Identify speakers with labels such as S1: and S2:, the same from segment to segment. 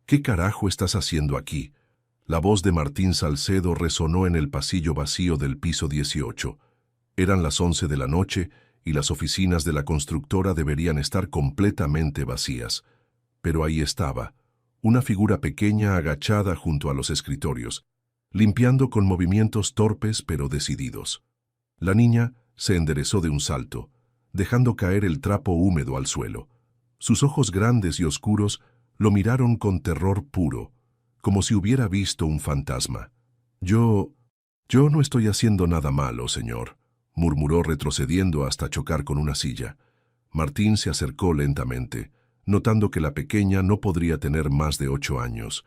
S1: ¿Qué carajo estás haciendo aquí? La voz de Martín Salcedo resonó en el pasillo vacío del piso 18. Eran las 11 de la noche y las oficinas de la constructora deberían estar completamente vacías. Pero ahí estaba, una figura pequeña agachada junto a los escritorios, limpiando con movimientos torpes pero decididos. La niña se enderezó de un salto, dejando caer el trapo húmedo al suelo. Sus ojos grandes y oscuros lo miraron con terror puro, como si hubiera visto un fantasma. Yo no estoy haciendo nada malo, señor, murmuró retrocediendo hasta chocar con una silla. Martín se acercó lentamente, notando que la pequeña no podría tener más de 8 años.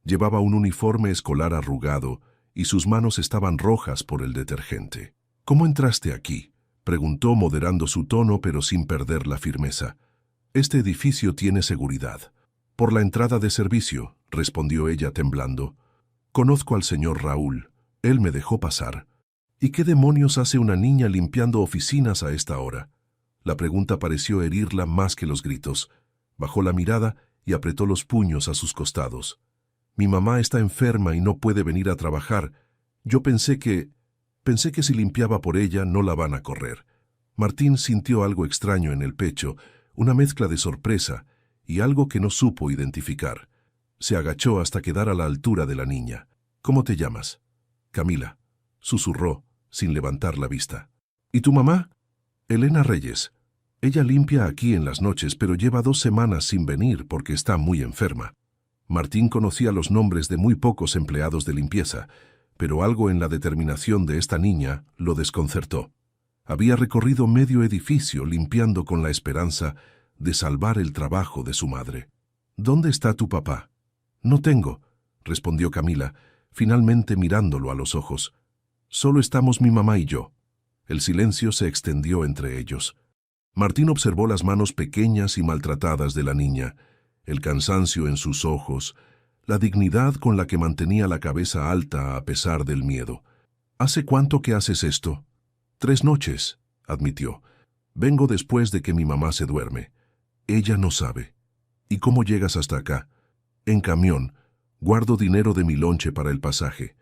S1: Llevaba un uniforme escolar arrugado y sus manos estaban rojas por el detergente. ¿Cómo entraste aquí?, preguntó moderando su tono pero sin perder la firmeza. Este edificio tiene seguridad. Por la entrada de servicio, respondió ella temblando. Conozco al señor Raúl. Él me dejó pasar. ¿Y qué demonios hace una niña limpiando oficinas a esta hora? La pregunta pareció herirla más que los gritos. Bajó la mirada y apretó los puños a sus costados. Mi mamá está enferma y no puede venir a trabajar. Yo pensé que si limpiaba por ella no la van a correr. Martín sintió algo extraño en el pecho, una mezcla de sorpresa y algo que no supo identificar. Se agachó hasta quedar a la altura de la niña. ¿Cómo te llamas? Camila, susurró, sin levantar la vista. ¿Y tu mamá? Elena Reyes. Ella limpia aquí en las noches, pero lleva 2 semanas sin venir porque está muy enferma. Martín conocía los nombres de muy pocos empleados de limpieza, pero algo en la determinación de esta niña lo desconcertó. Había recorrido medio edificio limpiando con la esperanza de salvar el trabajo de su madre. ¿Dónde está tu papá? No tengo, respondió Camila, finalmente mirándolo a los ojos. Solo estamos mi mamá y yo. El silencio se extendió entre ellos. Martín observó las manos pequeñas y maltratadas de la niña, el cansancio en sus ojos, la dignidad con la que mantenía la cabeza alta a pesar del miedo. ¿Hace cuánto que haces esto? 3 noches, admitió. Vengo después de que mi mamá se duerme. Ella no sabe. ¿Y cómo llegas hasta acá? En camión. Guardo dinero de mi lonche para el pasaje.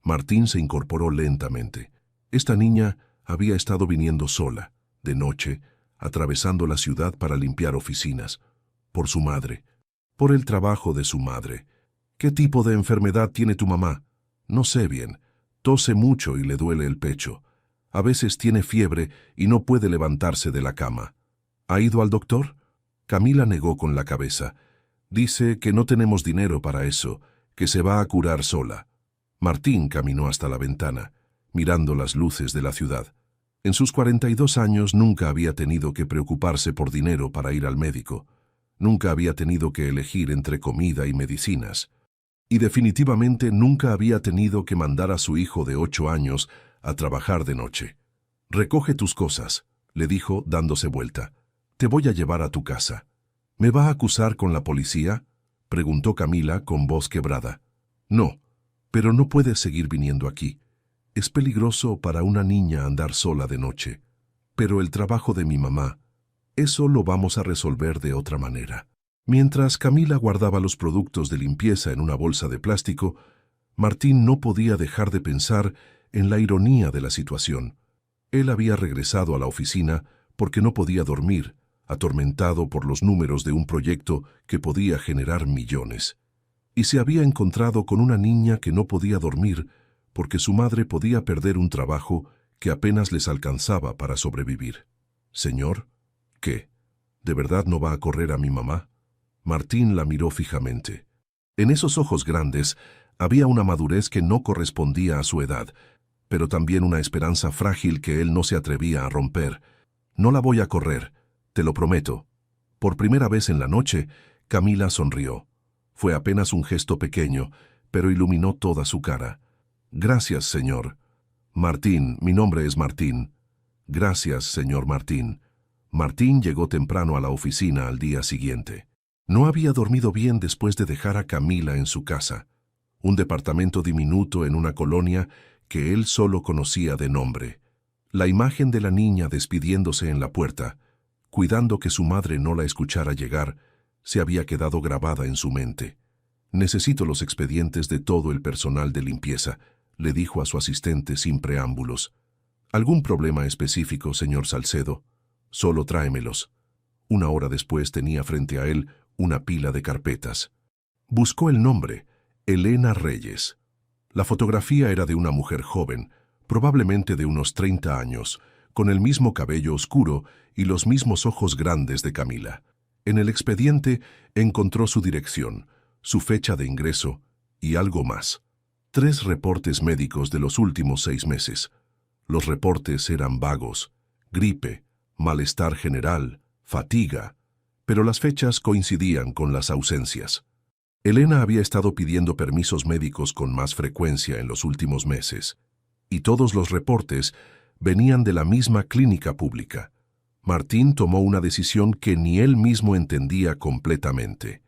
S1: Martín se incorporó lentamente. Esta niña había estado viniendo sola, de noche, atravesando la ciudad para limpiar oficinas. Por su madre. Por el trabajo de su madre. ¿Qué tipo de enfermedad tiene tu mamá? No sé bien. Tose mucho y le duele el pecho. A veces tiene fiebre y no puede levantarse de la cama. ¿Ha ido al doctor? Camila negó con la cabeza. Dice que no tenemos dinero para eso, que se va a curar sola. Martín caminó hasta la ventana, mirando las luces de la ciudad. En sus 42 años nunca había tenido que preocuparse por dinero para ir al médico. Nunca había tenido que elegir entre comida y medicinas. Y definitivamente nunca había tenido que mandar a su hijo de 8 años a trabajar de noche. «Recoge tus cosas», le dijo dándose vuelta. «Te voy a llevar a tu casa». «¿Me va a acusar con la policía?», preguntó Camila con voz quebrada. «No, pero no puedes seguir viniendo aquí. Es peligroso para una niña andar sola de noche. Pero el trabajo de mi mamá, eso lo vamos a resolver de otra manera». Mientras Camila guardaba los productos de limpieza en una bolsa de plástico, Martín no podía dejar de pensar en la ironía de la situación. Él había regresado a la oficina porque no podía dormir, atormentado por los números de un proyecto que podía generar millones. Y se había encontrado con una niña que no podía dormir porque su madre podía perder un trabajo que apenas les alcanzaba para sobrevivir. «Señor, ¿qué? ¿De verdad no va a correr a mi mamá?». Martín la miró fijamente. En esos ojos grandes había una madurez que no correspondía a su edad, pero también una esperanza frágil que él no se atrevía a romper. «No la voy a correr, te lo prometo». Por primera vez en la noche, Camila sonrió. Fue apenas un gesto pequeño, pero iluminó toda su cara. «Gracias, señor». «Martín, mi nombre es Martín». «Gracias, señor Martín». Martín llegó temprano a la oficina al día siguiente. No había dormido bien después de dejar a Camila en su casa, un departamento diminuto en una colonia que él solo conocía de nombre. La imagen de la niña despidiéndose en la puerta, cuidando que su madre no la escuchara llegar, se había quedado grabada en su mente. Necesito los expedientes de todo el personal de limpieza, le dijo a su asistente sin preámbulos. ¿Algún problema específico, señor Salcedo? Solo tráemelos. Una hora después tenía frente a él una pila de carpetas. Buscó el nombre, Elena Reyes. La fotografía era de una mujer joven, probablemente de unos 30 años, con el mismo cabello oscuro y los mismos ojos grandes de Camila. En el expediente encontró su dirección, su fecha de ingreso y algo más. 3 reportes médicos de los últimos 6 meses. Los reportes eran vagos: gripe, malestar general, fatiga, pero las fechas coincidían con las ausencias. Elena había estado pidiendo permisos médicos con más frecuencia en los últimos meses, y todos los reportes venían de la misma clínica pública. Martín tomó una decisión que ni él mismo entendía completamente.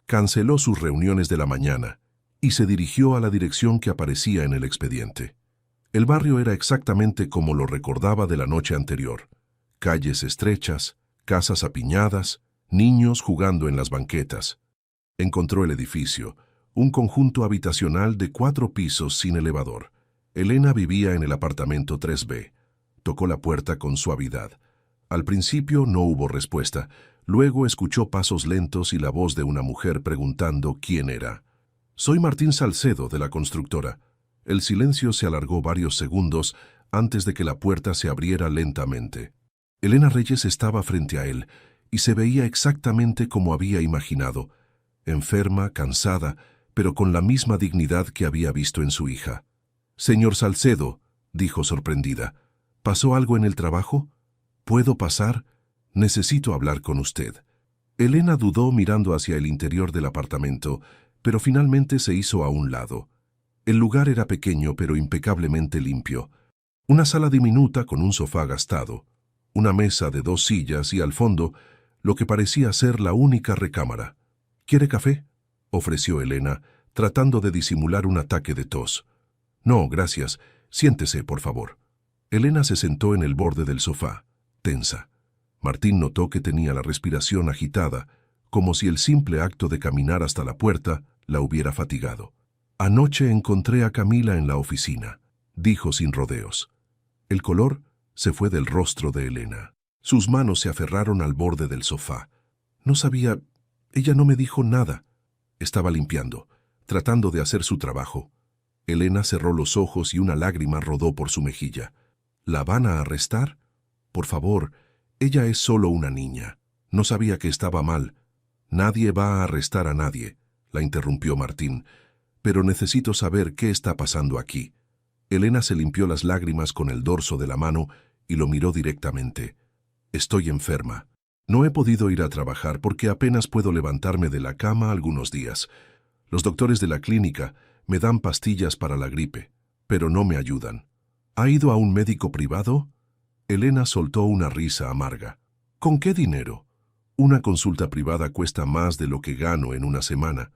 S1: Canceló sus reuniones de la mañana y se dirigió a la dirección que aparecía en el expediente. El barrio era exactamente como lo recordaba de la noche anterior: calles estrechas, casas apiñadas, niños jugando en las banquetas. Encontró el edificio, un conjunto habitacional de 4 pisos sin elevador. Elena vivía en el apartamento 3B. Tocó la puerta con suavidad. Al principio no hubo respuesta. Luego escuchó pasos lentos y la voz de una mujer preguntando quién era. «Soy Martín Salcedo, de la constructora». El silencio se alargó varios segundos antes de que la puerta se abriera lentamente. Elena Reyes estaba frente a él y se veía exactamente como había imaginado: enferma, cansada, pero con la misma dignidad que había visto en su hija. «Señor Salcedo», dijo sorprendida, «¿pasó algo en el trabajo? ¿Puedo pasar? Necesito hablar con usted». Elena dudó mirando hacia el interior del apartamento, pero finalmente se hizo a un lado. El lugar era pequeño pero impecablemente limpio. Una sala diminuta con un sofá gastado, una mesa de 2 sillas y al fondo lo que parecía ser la única recámara. «¿Quiere café?», ofreció Elena, tratando de disimular un ataque de tos. «No, gracias. Siéntese, por favor». Elena se sentó en el borde del sofá, tensa. Martín notó que tenía la respiración agitada, como si el simple acto de caminar hasta la puerta la hubiera fatigado. «Anoche encontré a Camila en la oficina», dijo sin rodeos. El color se fue del rostro de Elena. Sus manos se aferraron al borde del sofá. «No sabía... Ella no me dijo nada». Estaba limpiando, tratando de hacer su trabajo. Elena cerró los ojos y una lágrima rodó por su mejilla. «¿La van a arrestar? Por favor, ella es solo una niña. No sabía que estaba mal». «Nadie va a arrestar a nadie», la interrumpió Martín. «Pero necesito saber qué está pasando aquí». Elena se limpió las lágrimas con el dorso de la mano y lo miró directamente. «Estoy enferma. No he podido ir a trabajar porque apenas puedo levantarme de la cama algunos días. Los doctores de la clínica me dan pastillas para la gripe, pero no me ayudan». «¿Ha ido a un médico privado?». Elena soltó una risa amarga. «¿Con qué dinero? Una consulta privada cuesta más de lo que gano en una semana.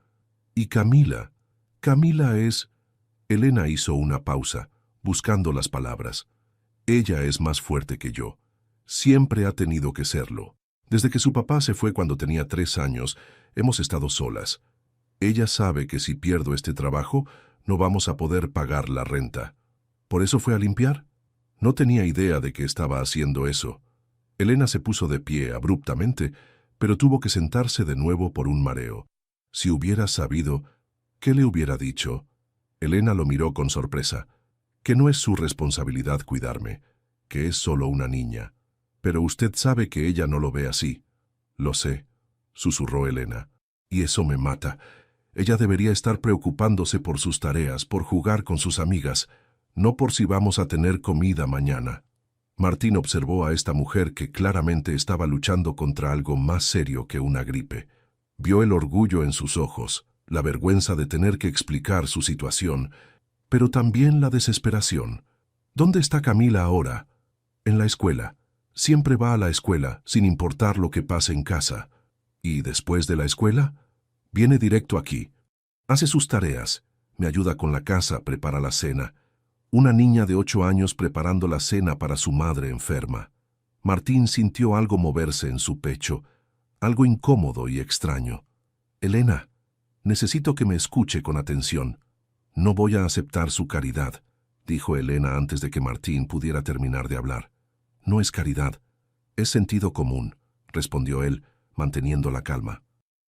S1: Y Camila es...». Elena hizo una pausa, buscando las palabras. «Ella es más fuerte que yo. Siempre ha tenido que serlo. Desde que su papá se fue cuando tenía 3 años, hemos estado solas. Ella sabe que si pierdo este trabajo, no vamos a poder pagar la renta. ¿Por eso fue a limpiar? No tenía idea de que estaba haciendo eso». Elena se puso de pie abruptamente, pero tuvo que sentarse de nuevo por un mareo. Si hubiera sabido, ¿qué le hubiera dicho? Elena lo miró con sorpresa. «Que no es su responsabilidad cuidarme, que es solo una niña. Pero usted sabe que ella no lo ve así». «Lo sé», susurró Elena. «Y eso me mata. Ella debería estar preocupándose por sus tareas, por jugar con sus amigas, no por si vamos a tener comida mañana». Martín observó a esta mujer que claramente estaba luchando contra algo más serio que una gripe. Vio el orgullo en sus ojos, la vergüenza de tener que explicar su situación, pero también la desesperación. «¿Dónde está Camila ahora?» «En la escuela. Siempre va a la escuela, sin importar lo que pase en casa». «¿Y después de la escuela?» «Viene directo aquí. Hace sus tareas, me ayuda con la casa, prepara la cena». Una niña de 8 años preparando la cena para su madre enferma. Martín sintió algo moverse en su pecho, algo incómodo y extraño. «Elena, Necesito que me escuche con atención. No voy a aceptar su caridad, dijo Elena antes de que Martín pudiera terminar de hablar. No es caridad, es sentido común, respondió él, manteniendo la calma.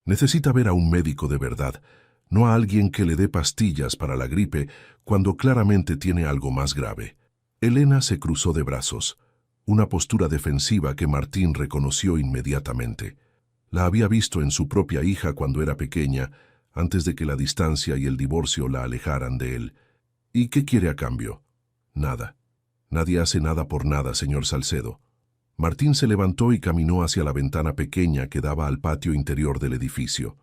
S1: Necesita ver a un médico de verdad, no a alguien que le dé pastillas para la gripe cuando claramente tiene algo más grave. Elena se cruzó de brazos, una postura defensiva que Martín reconoció inmediatamente. La había visto en su propia hija cuando era pequeña, antes de que la distancia y el divorcio la alejaran de él. ¿Y qué quiere a cambio? Nada. Nadie hace nada por nada, señor Salcedo. Martín se levantó y caminó hacia la ventana pequeña que daba al patio interior del edificio.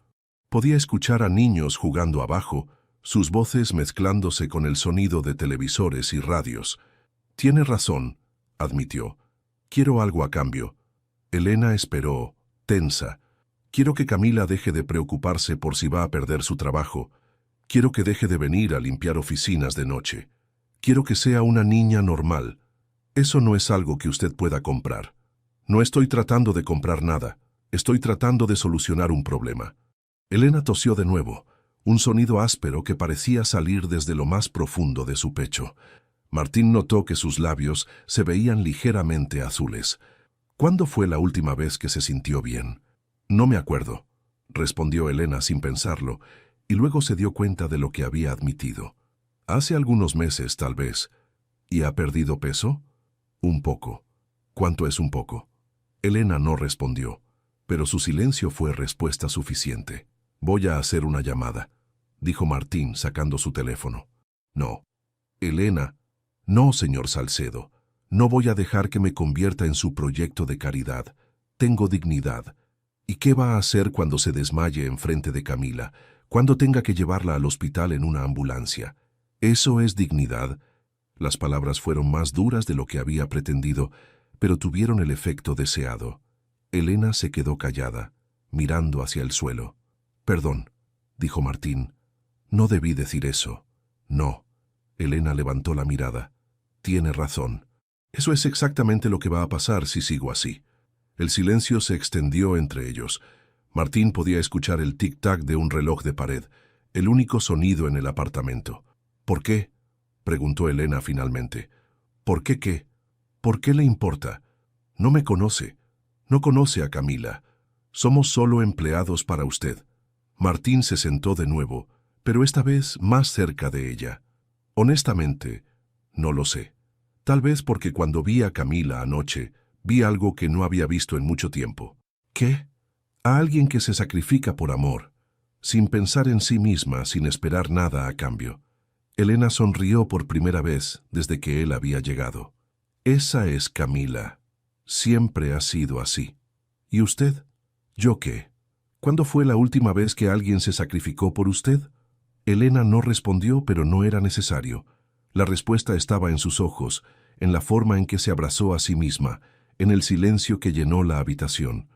S1: Podía escuchar a niños jugando abajo, sus voces mezclándose con el sonido de televisores y radios. Tiene razón, admitió. Quiero algo a cambio. Elena esperó, tensa. Quiero que Camila deje de preocuparse por si va a perder su trabajo. Quiero que deje de venir a limpiar oficinas de noche. Quiero que sea una niña normal. Eso no es algo que usted pueda comprar. No estoy tratando de comprar nada. Estoy tratando de solucionar un problema. Elena tosió de nuevo, un sonido áspero que parecía salir desde lo más profundo de su pecho. Martín notó que sus labios se veían ligeramente azules. ¿Cuándo fue la última vez que se sintió bien? No me acuerdo, respondió Elena sin pensarlo, y luego se dio cuenta de lo que había admitido. Hace algunos meses, tal vez. ¿Y ha perdido peso? Un poco. ¿Cuánto es un poco? Elena no respondió, pero su silencio fue respuesta suficiente. Voy a hacer una llamada, dijo Martín sacando su teléfono. No. Elena. No, señor Salcedo. No voy a dejar que me convierta en su proyecto de caridad. Tengo dignidad. ¿Y qué va a hacer cuando se desmaye enfrente de Camila, cuando tenga que llevarla al hospital en una ambulancia? ¿Eso es dignidad? Las palabras fueron más duras de lo que había pretendido, pero tuvieron el efecto deseado. Elena se quedó callada, mirando hacia el suelo. Perdón, dijo Martín. No debí decir eso. No. Elena levantó la mirada. Tiene razón. Eso es exactamente lo que va a pasar si sigo así. El silencio se extendió entre ellos. Martín podía escuchar el tic-tac de un reloj de pared, el único sonido en el apartamento. ¿Por qué?, preguntó Elena finalmente. ¿Por qué qué? ¿Por qué le importa? No me conoce. No conoce a Camila. Somos solo empleados para usted. Martín se sentó de nuevo, pero esta vez más cerca de ella. Honestamente, no lo sé. Tal vez porque cuando vi a Camila anoche, vi algo que no había visto en mucho tiempo. ¿Qué? A alguien que se sacrifica por amor, sin pensar en sí misma, sin esperar nada a cambio. Elena sonrió por primera vez desde que él había llegado. Esa es Camila. Siempre ha sido así. ¿Y usted? ¿Yo qué? ¿Cuándo fue la última vez que alguien se sacrificó por usted? Elena no respondió, pero no era necesario. La respuesta estaba en sus ojos, en la forma en que se abrazó a sí misma, en el silencio que llenó la habitación.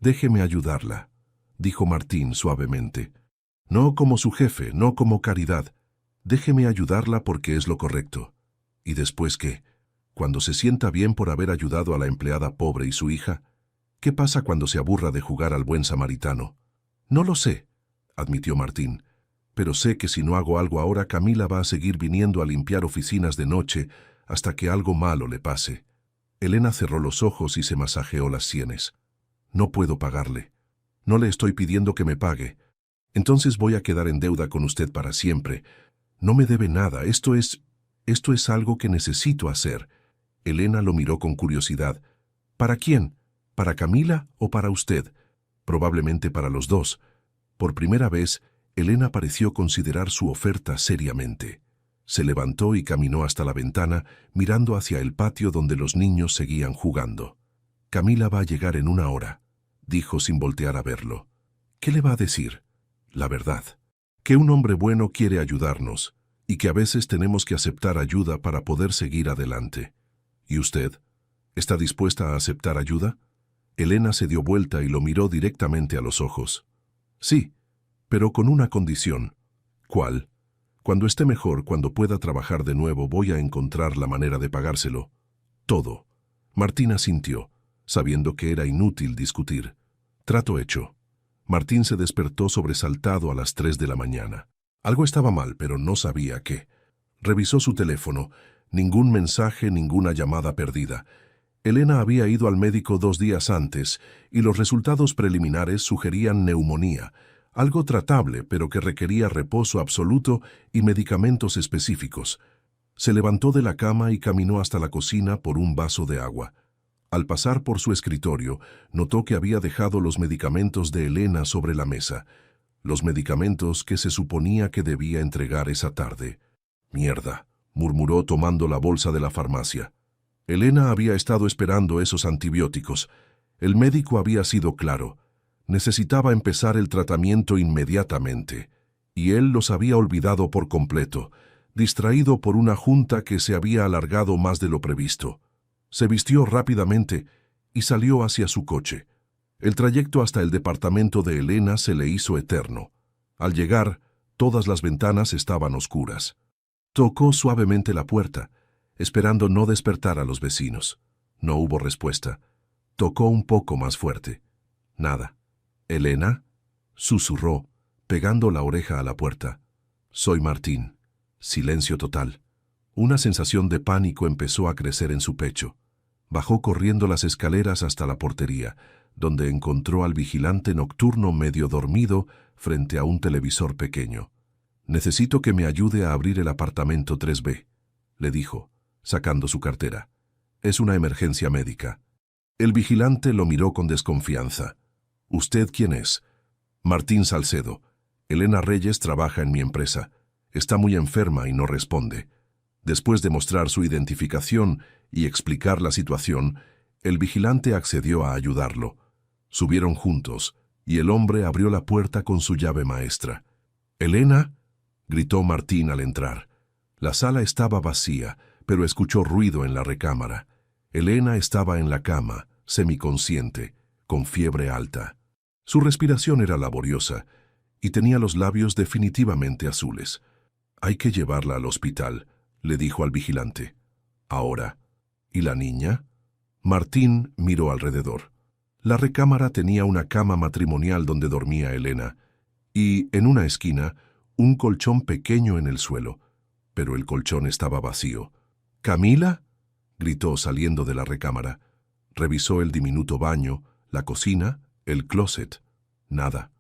S1: Déjeme ayudarla, dijo Martín suavemente. No como su jefe, no como caridad. Déjeme ayudarla porque es lo correcto. ¿Y después qué? Cuando se sienta bien por haber ayudado a la empleada pobre y su hija, ¿qué pasa cuando se aburra de jugar al buen samaritano? No lo sé, admitió Martín, pero sé que si no hago algo ahora, Camila va a seguir viniendo a limpiar oficinas de noche hasta que algo malo le pase. Elena cerró los ojos y se masajeó las sienes. No puedo pagarle. No le estoy pidiendo que me pague. Entonces voy a quedar en deuda con usted para siempre. No me debe nada. Esto es algo que necesito hacer. Elena lo miró con curiosidad. ¿Para quién? ¿Para Camila o para usted? Probablemente para los dos. Por primera vez, Elena pareció considerar su oferta seriamente. Se levantó y caminó hasta la ventana, mirando hacia el patio donde los niños seguían jugando. Camila va a llegar en 1 hora, dijo sin voltear a verlo. ¿Qué le va a decir? La verdad. Que un hombre bueno quiere ayudarnos, y que a veces tenemos que aceptar ayuda para poder seguir adelante. ¿Y usted? ¿Está dispuesta a aceptar ayuda? Elena se dio vuelta y lo miró directamente a los ojos. Sí, pero con una condición. ¿Cuál? Cuando esté mejor, cuando pueda trabajar de nuevo, voy a encontrar la manera de pagárselo. Todo. Martín asintió, sabiendo que era inútil discutir. Trato hecho. Martín se despertó sobresaltado a las 3 de la mañana. Algo estaba mal, pero no sabía qué. Revisó su teléfono. Ningún mensaje, ninguna llamada perdida. Elena había ido al médico 2 días antes y los resultados preliminares sugerían neumonía, algo tratable pero que requería reposo absoluto y medicamentos específicos. Se levantó de la cama y caminó hasta la cocina por un vaso de agua. Al pasar por su escritorio, notó que había dejado los medicamentos de Elena sobre la mesa, los medicamentos que se suponía que debía entregar esa tarde. «Mierda», murmuró tomando la bolsa de la farmacia. Elena había estado esperando esos antibióticos. El médico había sido claro. Necesitaba empezar el tratamiento inmediatamente, y él los había olvidado por completo, distraído por una junta que se había alargado más de lo previsto. Se vistió rápidamente y salió hacia su coche. El trayecto hasta el departamento de Elena se le hizo eterno. Al llegar, todas las ventanas estaban oscuras. Tocó suavemente la puerta, esperando no despertar a los vecinos. No hubo respuesta. Tocó un poco más fuerte. Nada. «¿Elena?», susurró, pegando la oreja a la puerta. «Soy Martín». Silencio total. Una sensación de pánico empezó a crecer en su pecho. Bajó corriendo las escaleras hasta la portería, donde encontró al vigilante nocturno medio dormido frente a un televisor pequeño. «Necesito que me ayude a abrir el apartamento 3B», le dijo, sacando su cartera. «Es una emergencia médica». El vigilante lo miró con desconfianza. «¿Usted quién es?» «Martín Salcedo. Elena Reyes trabaja en mi empresa. Está muy enferma y no responde». Después de mostrar su identificación y explicar la situación, el vigilante accedió a ayudarlo. Subieron juntos, y el hombre abrió la puerta con su llave maestra. «¿Elena?», gritó Martín al entrar. La sala estaba vacía, pero escuchó ruido en la recámara. Elena estaba en la cama, semiconsciente, con fiebre alta. Su respiración era laboriosa, y tenía los labios definitivamente azules. «Hay que llevarla al hospital», le dijo al vigilante. «Ahora». «¿Y la niña?». Martín miró alrededor. La recámara tenía una cama matrimonial donde dormía Elena, y, en una esquina, un colchón pequeño en el suelo, pero el colchón estaba vacío. «¿Camila?», gritó saliendo de la recámara. Revisó el diminuto baño, la cocina, el closet. Nada.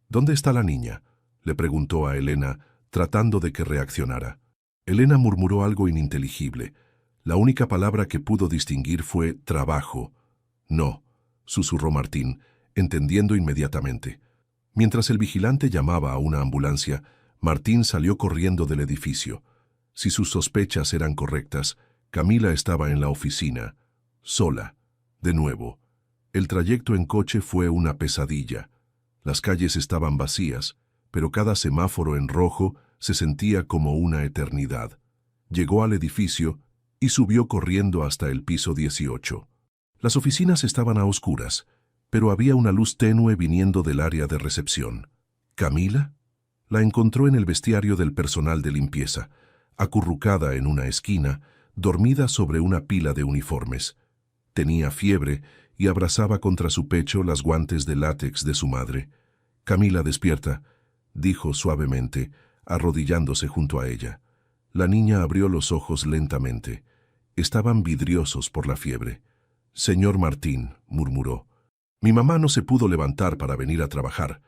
S1: «¿Dónde está la niña?», le preguntó a Elena, tratando de que reaccionara. Elena murmuró algo ininteligible. La única palabra que pudo distinguir fue «trabajo». «No», susurró Martín, entendiendo inmediatamente. Mientras el vigilante llamaba a una ambulancia, Martín salió corriendo del edificio. Si sus sospechas eran correctas, Camila estaba en la oficina, sola, de nuevo. El trayecto en coche fue una pesadilla. Las calles estaban vacías, pero cada semáforo en rojo se sentía como una eternidad. Llegó al edificio y subió corriendo hasta el piso 18. Las oficinas estaban a oscuras, pero había una luz tenue viniendo del área de recepción. ¿Camila? La encontró en el vestiario del personal de limpieza, acurrucada en una esquina, dormida sobre una pila de uniformes. Tenía fiebre y abrazaba contra su pecho las guantes de látex de su madre. «Camila, despierta», dijo suavemente, arrodillándose junto a ella. La niña abrió los ojos lentamente. Estaban vidriosos por la fiebre. «Señor Martín», murmuró. «Mi mamá no se pudo levantar para venir a trabajar».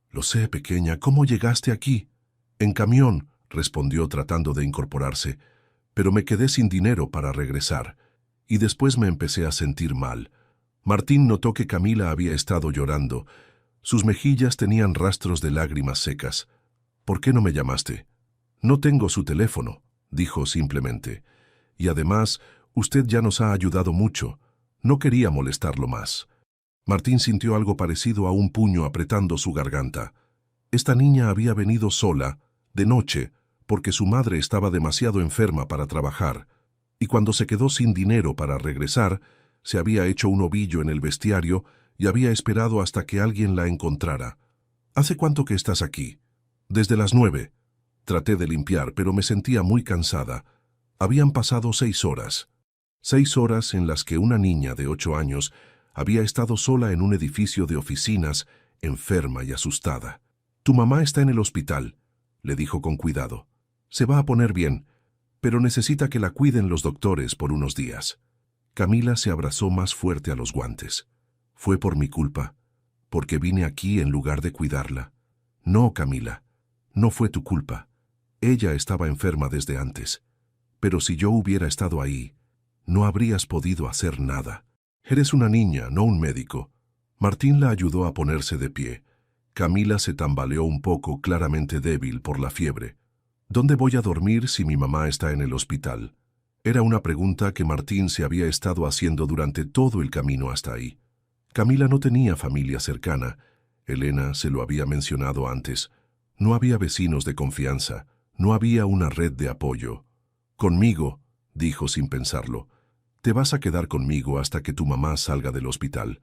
S1: «Lo sé, pequeña, ¿cómo llegaste aquí?» «En camión», respondió tratando de incorporarse. «Pero me quedé sin dinero para regresar. Y después me empecé a sentir mal». Martín notó que Camila había estado llorando. Sus mejillas tenían rastros de lágrimas secas. «¿Por qué no me llamaste?» «No tengo su teléfono», dijo simplemente. «Y además, usted ya nos ha ayudado mucho. No quería molestarlo más». Martín sintió algo parecido a un puño apretando su garganta. Esta niña había venido sola, de noche, porque su madre estaba demasiado enferma para trabajar, y cuando se quedó sin dinero para regresar, se había hecho un ovillo en el vestiario y había esperado hasta que alguien la encontrara. «¿Hace cuánto que estás aquí?» «Desde las 9. Traté de limpiar, pero me sentía muy cansada. Habían pasado 6 horas. 6 horas en las que una niña de 8 años había estado sola en un edificio de oficinas enferma y asustada. «Tu mamá está en el hospital», le dijo con cuidado. «Se va a poner bien, pero necesita que la cuiden los doctores por unos días». Camila se abrazó más fuerte a los guantes. «Fue por mi culpa, porque vine aquí en lugar de cuidarla». «No, Camila, no fue tu culpa. Ella estaba enferma desde antes. Pero si yo hubiera estado ahí, no habrías podido hacer nada. Eres una niña, no un médico». Martín la ayudó a ponerse de pie. Camila se tambaleó un poco, claramente débil por la fiebre. «¿Dónde voy a dormir si mi mamá está en el hospital?». Era una pregunta que Martín se había estado haciendo durante todo el camino hasta ahí. Camila no tenía familia cercana. Elena se lo había mencionado antes. No había vecinos de confianza. No había una red de apoyo. «Conmigo», dijo sin pensarlo. «Te vas a quedar conmigo hasta que tu mamá salga del hospital».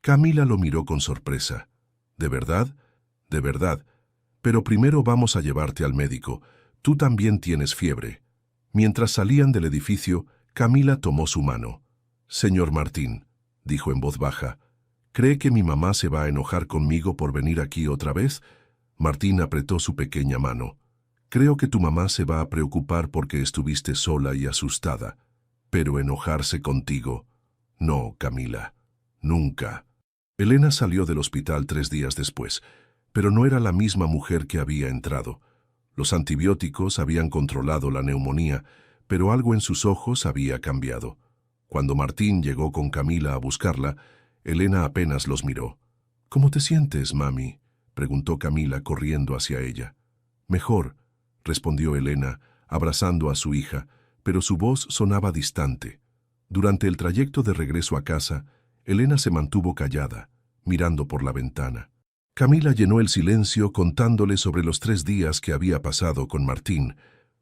S1: Camila lo miró con sorpresa. «¿De verdad? De verdad. Pero primero vamos a llevarte al médico. Tú también tienes fiebre». Mientras salían del edificio, Camila tomó su mano. «Señor Martín», dijo en voz baja, «¿cree que mi mamá se va a enojar conmigo por venir aquí otra vez?». Martín apretó su pequeña mano. «Creo que tu mamá se va a preocupar porque estuviste sola y asustada. Pero enojarse contigo. No, Camila. Nunca». Elena salió del hospital 3 días después, pero no era la misma mujer que había entrado. Los antibióticos habían controlado la neumonía, pero algo en sus ojos había cambiado. Cuando Martín llegó con Camila a buscarla, Elena apenas los miró. «¿Cómo te sientes, mami?», preguntó Camila corriendo hacia ella. «Mejor», respondió Elena, abrazando a su hija, pero su voz sonaba distante. Durante el trayecto de regreso a casa, Elena se mantuvo callada, mirando por la ventana. Camila llenó el silencio contándole sobre los 3 días que había pasado con Martín,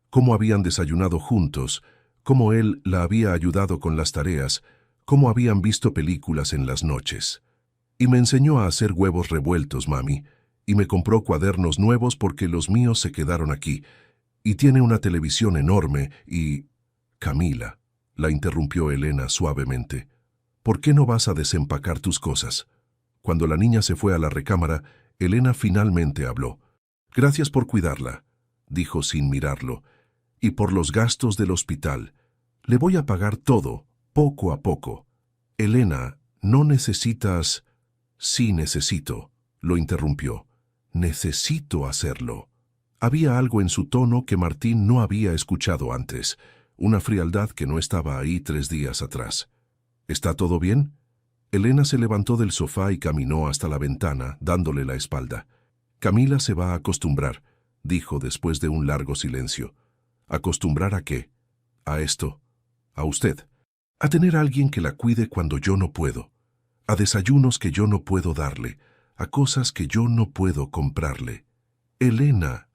S1: cómo habían desayunado juntos, cómo él la había ayudado con las tareas, cómo habían visto películas en las noches. «Y me enseñó a hacer huevos revueltos, mami, y me compró cuadernos nuevos porque los míos se quedaron aquí, y tiene una televisión enorme y...». «Camila», la interrumpió Elena suavemente, «¿por qué no vas a desempacar tus cosas?». Cuando la niña se fue a la recámara, Elena finalmente habló. «Gracias por cuidarla», dijo sin mirarlo, «y por los gastos del hospital. Le voy a pagar todo, poco a poco». «Elena, no necesitas...». «Sí necesito», lo interrumpió. «Necesito hacerlo». Había algo en su tono que Martín no había escuchado antes, una frialdad que no estaba ahí 3 días atrás. «¿Está todo bien?». Elena se levantó del sofá y caminó hasta la ventana, dándole la espalda. «Camila se va a acostumbrar», dijo después de un largo silencio. «¿Acostumbrar a qué?». «A esto. A usted. A tener a alguien que la cuide cuando yo no puedo. A desayunos que yo no puedo darle. A cosas que yo no puedo comprarle. Elena.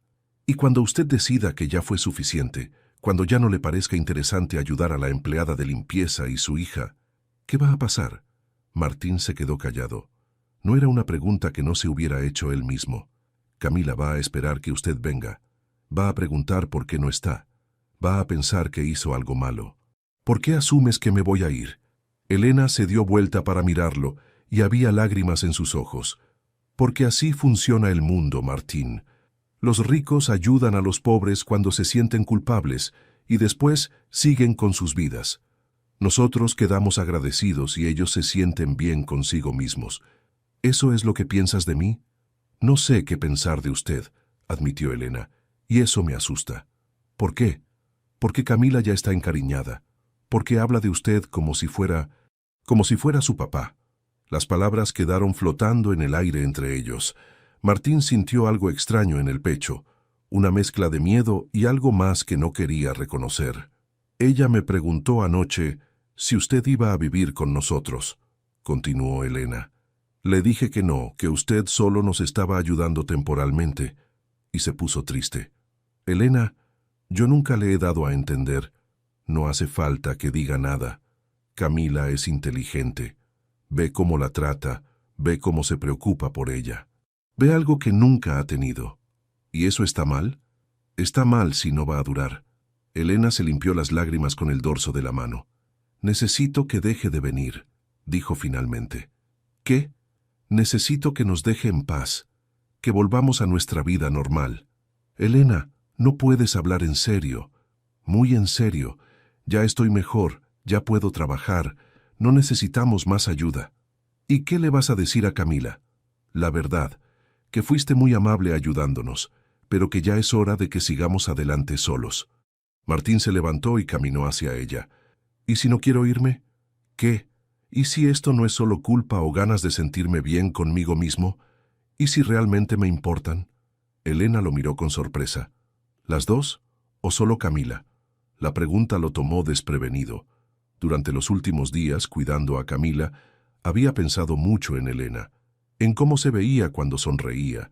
S1: Y cuando usted decida que ya fue suficiente, cuando ya no le parezca interesante ayudar a la empleada de limpieza y su hija, ¿qué va a pasar?». Martín se quedó callado. No era una pregunta que no se hubiera hecho él mismo. «Camila va a esperar que usted venga. Va a preguntar por qué no está. Va a pensar que hizo algo malo. ¿Por qué asumes que me voy a ir?». Elena se dio vuelta para mirarlo y había lágrimas en sus ojos. «Porque así funciona el mundo, Martín. Los ricos ayudan a los pobres cuando se sienten culpables y después siguen con sus vidas. Nosotros quedamos agradecidos y ellos se sienten bien consigo mismos. ¿Eso es lo que piensas de mí?». «No sé qué pensar de usted», admitió Elena, «y eso me asusta». «¿Por qué?». «Porque Camila ya está encariñada. Porque habla de usted como si fuera su papá». Las palabras quedaron flotando en el aire entre ellos. Martín sintió algo extraño en el pecho, una mezcla de miedo y algo más que no quería reconocer. «Ella me preguntó anoche si usted iba a vivir con nosotros», continuó Elena. «Le dije que no, que usted solo nos estaba ayudando temporalmente», y se puso triste. «Elena, yo nunca le he dado a entender. No hace falta que diga nada. Camila es inteligente. Ve cómo la trata, ve cómo se preocupa por ella. Ve algo que nunca ha tenido. ¿Y eso está mal? Está mal si no va a durar». Elena se limpió las lágrimas con el dorso de la mano. «Necesito que deje de venir», dijo finalmente. «¿Qué?». Necesito que nos deje en paz, que volvamos a nuestra vida normal. Elena, no puedes hablar en serio. Muy en serio. Ya estoy mejor, ya puedo trabajar. No necesitamos más ayuda. ¿Y qué le vas a decir a Camila? La verdad, que fuiste muy amable ayudándonos, pero que ya es hora de que sigamos adelante solos. Martín se levantó y caminó hacia ella. ¿Y si no quiero irme? ¿Qué? ¿Y si esto no es solo culpa o ganas de sentirme bien conmigo mismo? ¿Y si realmente me importan? Elena lo miró con sorpresa. ¿Las dos? ¿O solo Camila? La pregunta lo tomó desprevenido. Durante los últimos días, cuidando a Camila, había pensado mucho en Elena, en cómo se veía cuando sonreía,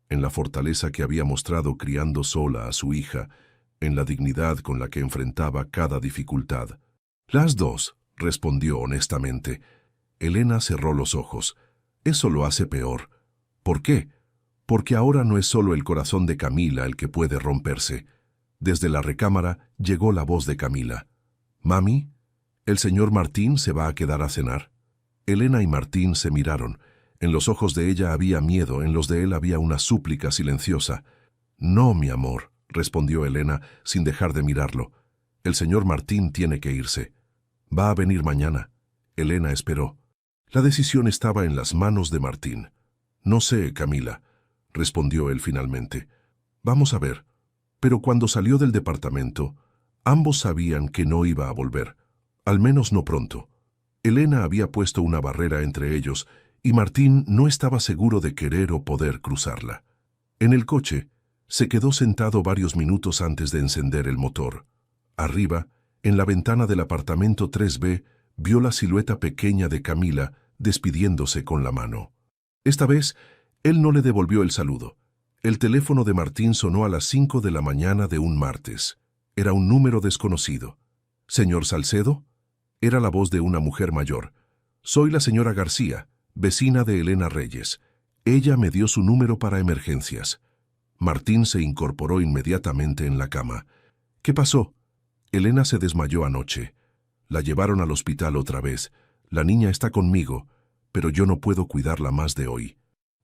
S1: en la fortaleza que había mostrado criando sola a su hija, en la dignidad con la que enfrentaba cada dificultad. Las dos, respondió honestamente. Elena cerró los ojos. Eso lo hace peor. ¿Por qué? Porque ahora no es solo el corazón de Camila el que puede romperse. Desde la recámara llegó la voz de Camila. «Mami, ¿el señor Martín se va a quedar a cenar?» Elena y Martín se miraron. En los ojos de ella había miedo, en los de él había una súplica silenciosa. «No, mi amor», respondió Elena sin dejar de mirarlo. «El señor Martín tiene que irse. Va a venir mañana». Elena esperó. La decisión estaba en las manos de Martín. «No sé, Camila», respondió él finalmente. «Vamos a ver». Pero cuando salió del departamento, ambos sabían que no iba a volver, al menos no pronto. Elena había puesto una barrera entre ellos y Martín no estaba seguro de querer o poder cruzarla. En el coche, se quedó sentado varios minutos antes de encender el motor. Arriba, en la ventana del apartamento 3B, vio la silueta pequeña de Camila despidiéndose con la mano. Esta vez, él no le devolvió el saludo. El teléfono de Martín sonó a las 5 de la mañana de un martes. Era un número desconocido. «¿Señor Salcedo?» Era la voz de una mujer mayor. «Soy la señora García, vecina de Elena Reyes. Ella me dio su número para emergencias». Martín se incorporó inmediatamente en la cama. «¿Qué pasó?» «Elena se desmayó anoche. La llevaron al hospital otra vez. La niña está conmigo, pero yo no puedo cuidarla más de hoy.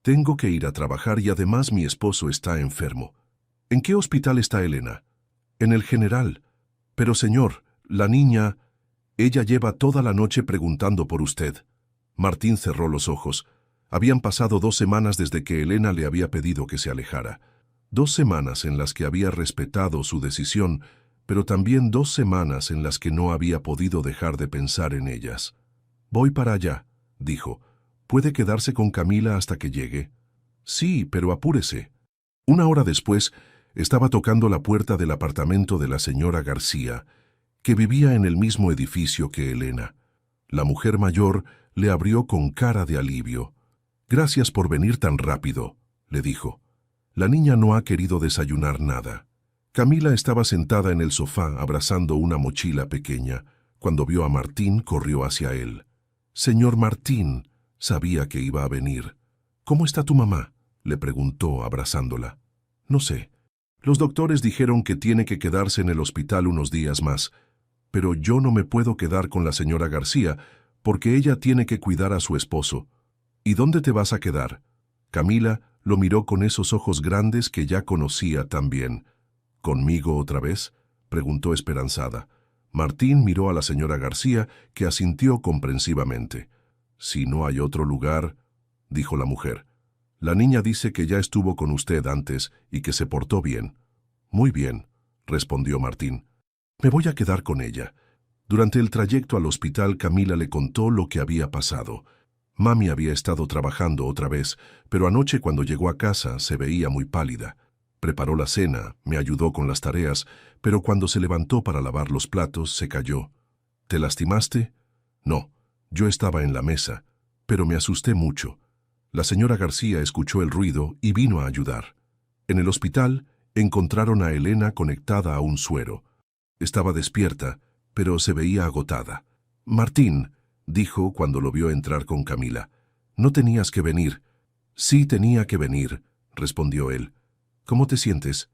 S1: Tengo que ir a trabajar y además mi esposo está enfermo». «¿En qué hospital está Elena?» «En el General». «Pero señor, la niña...» «Ella lleva toda la noche preguntando por usted». Martín cerró los ojos. Habían pasado 2 semanas desde que Elena le había pedido que se alejara. 2 semanas en las que había respetado su decisión, pero también 2 semanas en las que no había podido dejar de pensar en ellas. «Voy para allá», dijo. «¿Puede quedarse con Camila hasta que llegue?» «Sí, pero apúrese». 1 hora después, estaba tocando la puerta del apartamento de la señora García, que vivía en el mismo edificio que Elena. La mujer mayor le abrió con cara de alivio. «Gracias por venir tan rápido», le dijo. La niña no ha querido desayunar nada. Camila estaba sentada en el sofá abrazando una mochila pequeña. Cuando vio a Martín, corrió hacia él. «Señor Martín», sabía que iba a venir. «¿Cómo está tu mamá?», le preguntó abrazándola. «No sé. Los doctores dijeron que tiene que quedarse en el hospital unos días más, pero yo no me puedo quedar con la señora García porque ella tiene que cuidar a su esposo». «¿Y dónde te vas a quedar?». Camila lo miró con esos ojos grandes que ya conocía tan bien. «¿Conmigo otra vez?», preguntó esperanzada. Martín miró a la señora García, que asintió comprensivamente. «Si no hay otro lugar», dijo la mujer. «La niña dice que ya estuvo con usted antes y que se portó bien». «Muy bien», respondió Martín. «Me voy a quedar con ella». Durante el trayecto al hospital, Camila le contó lo que había pasado. Mami había estado trabajando otra vez, pero anoche cuando llegó a casa se veía muy pálida. Preparó la cena, me ayudó con las tareas, pero cuando se levantó para lavar los platos se cayó. «¿Te lastimaste?» «No, yo estaba en la mesa, pero me asusté mucho». La señora García escuchó el ruido y vino a ayudar. En el hospital encontraron a Elena conectada a un suero. Estaba despierta, pero se veía agotada. «Martín», dijo cuando lo vio entrar con Camila, «no tenías que venir». «Sí tenía que venir», respondió él. «¿Cómo te sientes?»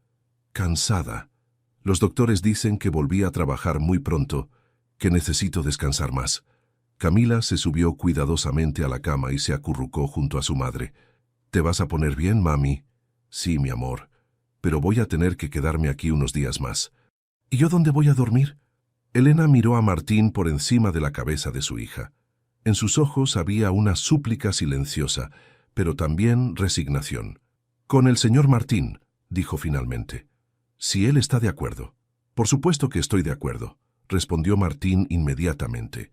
S1: «Cansada. Los doctores dicen que volví a trabajar muy pronto, que necesito descansar más». Camila se subió cuidadosamente a la cama y se acurrucó junto a su madre. ¿Te vas a poner bien, mami? Sí, mi amor, pero voy a tener que quedarme aquí unos días más. ¿Y yo dónde voy a dormir? Elena miró a Martín por encima de la cabeza de su hija. En sus ojos había una súplica silenciosa, pero también resignación. Con el señor Martín, dijo finalmente. Si él está de acuerdo. Por supuesto que estoy de acuerdo, respondió Martín inmediatamente.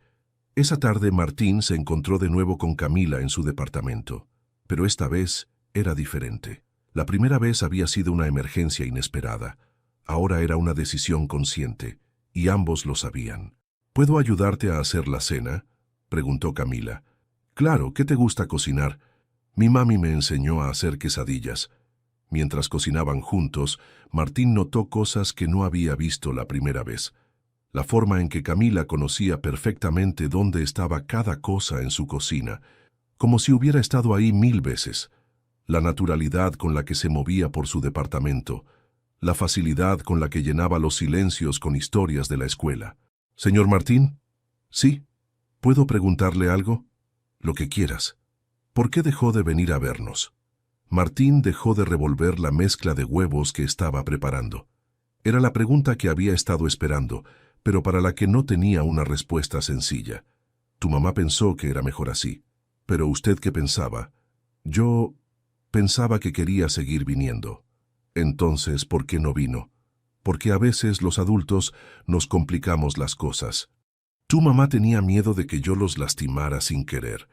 S1: Esa tarde Martín se encontró de nuevo con Camila en su departamento, pero esta vez era diferente. La primera vez había sido una emergencia inesperada. Ahora era una decisión consciente, y ambos lo sabían. ¿Puedo ayudarte a hacer la cena?, preguntó Camila. Claro, ¿qué te gusta cocinar? Mi mami me enseñó a hacer quesadillas. Mientras cocinaban juntos, Martín notó cosas que no había visto la primera vez. La forma en que Camila conocía perfectamente dónde estaba cada cosa en su cocina, como si hubiera estado ahí 1000 veces. La naturalidad con la que se movía por su departamento, la facilidad con la que llenaba los silencios con historias de la escuela. «¿Señor Martín?» «Sí. ¿Puedo preguntarle algo?» «Lo que quieras». «¿Por qué dejó de venir a vernos?» Martín dejó de revolver la mezcla de huevos que estaba preparando. Era la pregunta que había estado esperando, pero para la que no tenía una respuesta sencilla. Tu mamá pensó que era mejor así. ¿Pero usted qué pensaba? Yo pensaba que quería seguir viniendo. Entonces, ¿por qué no vino? Porque a veces los adultos nos complicamos las cosas. Tu mamá tenía miedo de que yo los lastimara sin querer.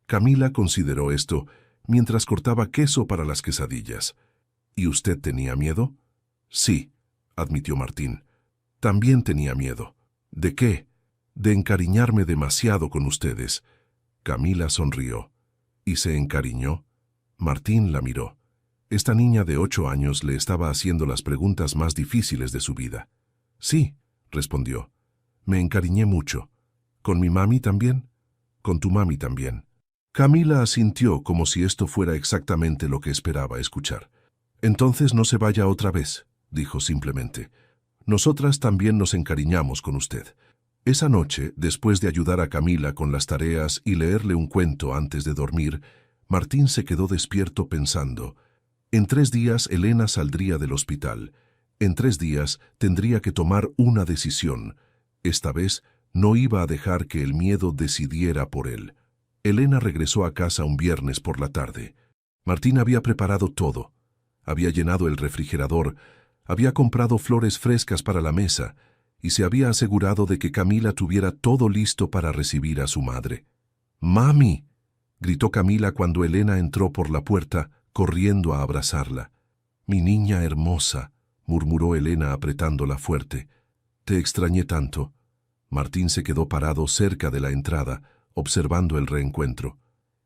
S1: Camila consideró esto mientras cortaba queso para las quesadillas. ¿Y usted tenía miedo? Sí, admitió Martín. También tenía miedo. ¿De qué? De encariñarme demasiado con ustedes. Camila sonrió. ¿Y se encariñó? Martín la miró. Esta niña de 8 años le estaba haciendo las preguntas más difíciles de su vida. Sí, respondió. Me encariñé mucho. ¿Con mi mami también? Con tu mami también. Camila asintió como si esto fuera exactamente lo que esperaba escuchar. Entonces no se vaya otra vez, dijo simplemente. Nosotras también nos encariñamos con usted. Esa noche, después de ayudar a Camila con las tareas y leerle un cuento antes de dormir, Martín se quedó despierto pensando. En 3 días Elena saldría del hospital. En 3 días tendría que tomar una decisión. Esta vez no iba a dejar que el miedo decidiera por él. Elena regresó a casa un viernes por la tarde. Martín había preparado todo. Había llenado el refrigerador, había comprado flores frescas para la mesa y se había asegurado de que Camila tuviera todo listo para recibir a su madre. «¡Mami!», gritó Camila cuando Elena entró por la puerta, corriendo a abrazarla. «Mi niña hermosa», murmuró Elena apretándola fuerte. «Te extrañé tanto». Martín se quedó parado cerca de la entrada, observando el reencuentro.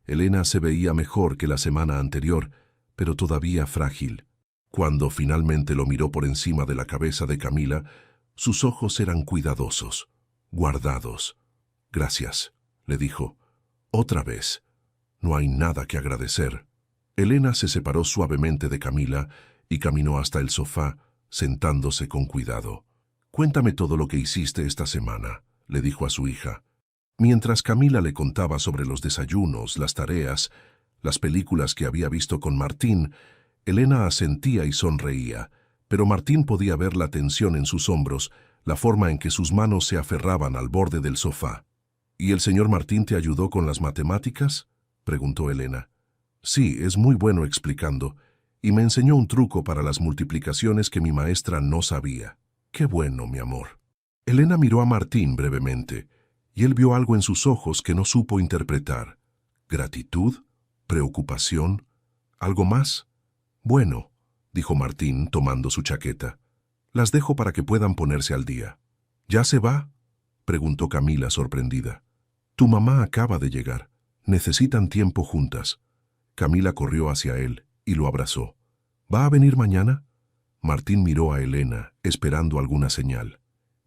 S1: Elena se veía mejor que la semana anterior, pero todavía frágil. Cuando finalmente lo miró por encima de la cabeza de Camila, sus ojos eran cuidadosos, guardados. «Gracias», le dijo. «Otra vez. No hay nada que agradecer». Elena se separó suavemente de Camila y caminó hasta el sofá, sentándose con cuidado. «Cuéntame todo lo que hiciste esta semana», le dijo a su hija. Mientras Camila le contaba sobre los desayunos, las tareas, las películas que había visto con Martín, Elena asentía y sonreía, pero Martín podía ver la tensión en sus hombros, la forma en que sus manos se aferraban al borde del sofá. «¿Y el señor Martín te ayudó con las matemáticas?», preguntó Elena. «Sí, es muy bueno explicando, y me enseñó un truco para las multiplicaciones que mi maestra no sabía». «Qué bueno, mi amor». Elena miró a Martín brevemente, y él vio algo en sus ojos que no supo interpretar. ¿Gratitud? ¿Preocupación? ¿Algo más? «Bueno», dijo Martín, tomando su chaqueta. «Las dejo para que puedan ponerse al día». «¿Ya se va?», preguntó Camila sorprendida. «Tu mamá acaba de llegar. Necesitan tiempo juntas». Camila corrió hacia él y lo abrazó. «¿Va a venir mañana?». Martín miró a Elena, esperando alguna señal.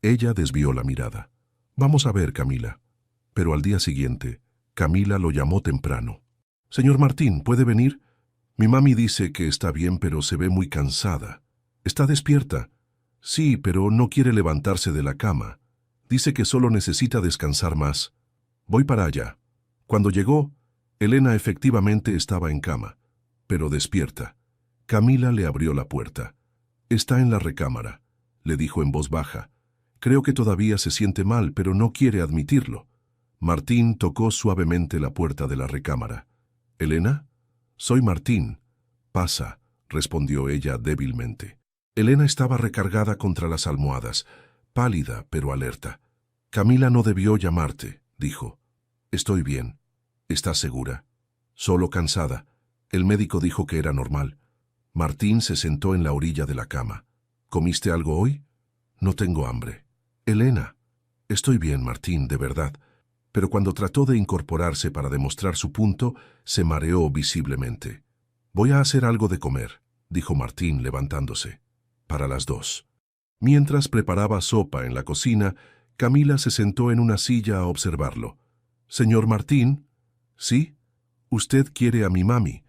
S1: Ella desvió la mirada. «Vamos a ver, Camila». Pero al día siguiente, Camila lo llamó temprano. «Señor Martín, ¿puede venir? Mi mami dice que está bien, pero se ve muy cansada. ¿Está despierta?». «Sí, pero no quiere levantarse de la cama. Dice que solo necesita descansar más». Voy para allá. Cuando llegó, Elena efectivamente estaba en cama, pero despierta. Camila le abrió la puerta. Está en la recámara, le dijo en voz baja. Creo que todavía se siente mal, pero no quiere admitirlo. Martín tocó suavemente la puerta de la recámara. «¿Elena? Soy Martín». «Pasa», respondió ella débilmente. Elena estaba recargada contra las almohadas, pálida pero alerta. «Camila no debió llamarte», dijo. «Estoy bien». «¿Estás segura?» «Solo cansada. El médico dijo que era normal». Martín se sentó en la orilla de la cama. «¿Comiste algo hoy?» «No tengo hambre». «Elena». «Estoy bien, Martín, de verdad». Pero cuando trató de incorporarse para demostrar su punto, se mareó visiblemente. «Voy a hacer algo de comer», dijo Martín levantándose. «Para las 2». Mientras preparaba sopa en la cocina, Camila se sentó en una silla a observarlo. «Señor Martín». «¿Sí? Usted quiere a mi mami».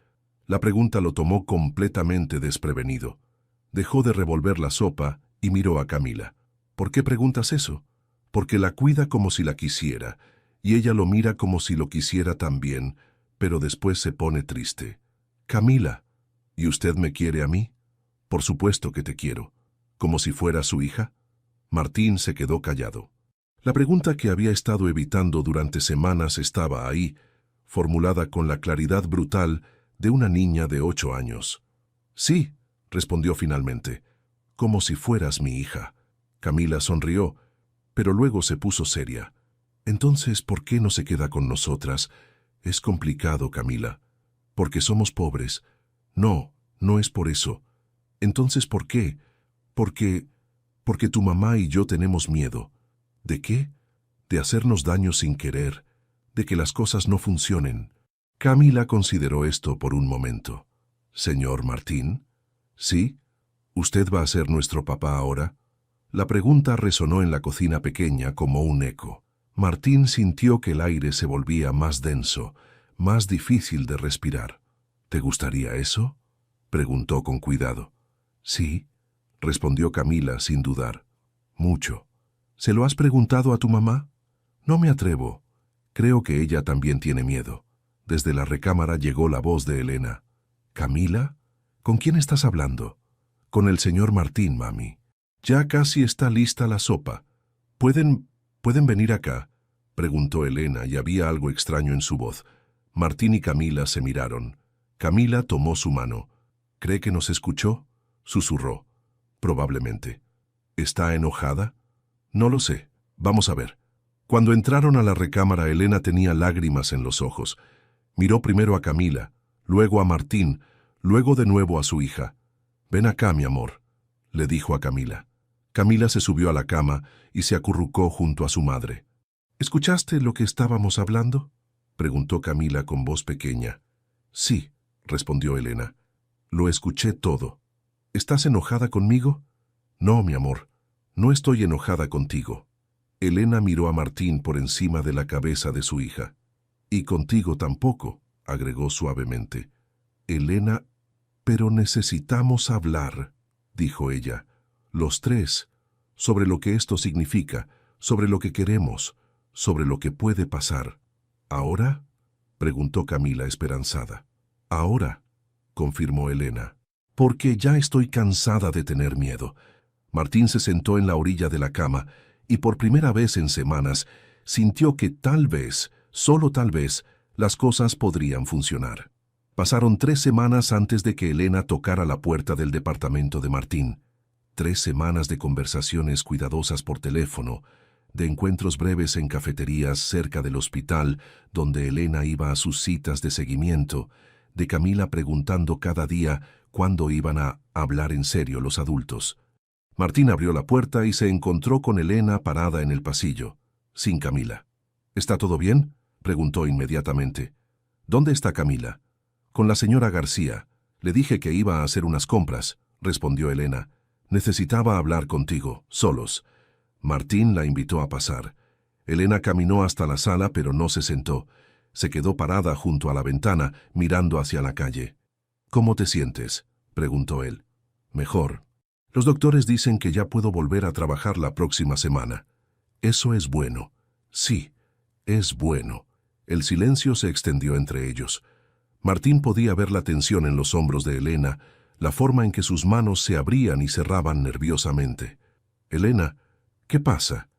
S1: La pregunta lo tomó completamente desprevenido. Dejó de revolver la sopa y miró a Camila. «¿Por qué preguntas eso?» «Porque la cuida como si la quisiera, y ella lo mira como si lo quisiera también, pero después se pone triste». «Camila, ¿y usted me quiere a mí?» «Por supuesto que te quiero». «¿Como si fuera su hija?» Martín se quedó callado. La pregunta que había estado evitando durante semanas estaba ahí, formulada con la claridad brutal de una niña de 8 años. «Sí», respondió finalmente, «como si fueras mi hija». Camila sonrió, pero luego se puso seria. «Entonces, ¿por qué no se queda con nosotras?» «Es complicado, Camila». «Porque somos pobres». «No, no es por eso». «Entonces, ¿por qué?» Porque tu mamá y yo tenemos miedo». «¿De qué?» «De hacernos daño sin querer, de que las cosas no funcionen». Camila consideró esto por un momento. «¿Señor Martín?» «¿Sí? ¿Usted va a ser nuestro papá ahora?» La pregunta resonó en la cocina pequeña como un eco. Martín sintió que el aire se volvía más denso, más difícil de respirar. «¿Te gustaría eso?», preguntó con cuidado. «Sí», respondió Camila sin dudar. «Mucho». «¿Se lo has preguntado a tu mamá?» «No me atrevo. Creo que ella también tiene miedo». Desde la recámara llegó la voz de Elena. «¿Camila? ¿Con quién estás hablando?» «Con el señor Martín, mami. Ya casi está lista la sopa. ¿Pueden venir acá?», preguntó Elena, y había algo extraño en su voz. Martín y Camila se miraron. Camila tomó su mano. «¿Cree que nos escuchó?», susurró. «Probablemente». «¿Está enojada?» «No lo sé. Vamos a ver». Cuando entraron a la recámara, Elena tenía lágrimas en los ojos. Miró primero a Camila, luego a Martín, luego de nuevo a su hija. «Ven acá, mi amor», le dijo a Camila. Camila se subió a la cama y se acurrucó junto a su madre. «¿Escuchaste lo que estábamos hablando?», preguntó Camila con voz pequeña. «Sí», respondió Elena. «Lo escuché todo». «¿Estás enojada conmigo?» «No, mi amor, no estoy enojada contigo». Elena miró a Martín por encima de la cabeza de su hija. «Y contigo tampoco», agregó suavemente. «Elena, pero necesitamos hablar», dijo ella. «Los tres, sobre lo que esto significa, sobre lo que queremos, sobre lo que puede pasar». «¿Ahora?», preguntó Camila esperanzada. «Ahora», confirmó Elena. «Porque ya estoy cansada de tener miedo». Martín se sentó en la orilla de la cama y por primera vez en semanas sintió que tal vez, solo tal vez, las cosas podrían funcionar. Pasaron 3 semanas antes de que Elena tocara la puerta del departamento de Martín. 3 semanas de conversaciones cuidadosas por teléfono, de encuentros breves en cafeterías cerca del hospital donde Elena iba a sus citas de seguimiento, de Camila preguntando cada día cuándo iban a hablar en serio los adultos. Martín abrió la puerta y se encontró con Elena parada en el pasillo, sin Camila. «¿Está todo bien?», preguntó inmediatamente. «¿Dónde está Camila?» «Con la señora García. Le dije que iba a hacer unas compras», respondió Elena. «Necesitaba hablar contigo, solos». Martín la invitó a pasar. Elena caminó hasta la sala, pero no se sentó. Se quedó parada junto a la ventana, mirando hacia la calle. «¿Cómo te sientes?», preguntó él. «Mejor. Los doctores dicen que ya puedo volver a trabajar la próxima semana». «Eso es bueno». «Sí». Es bueno. El silencio se extendió entre ellos. Martín podía ver la tensión en los hombros de Elena, la forma en que sus manos se abrían y cerraban nerviosamente. «Elena, ¿qué pasa?»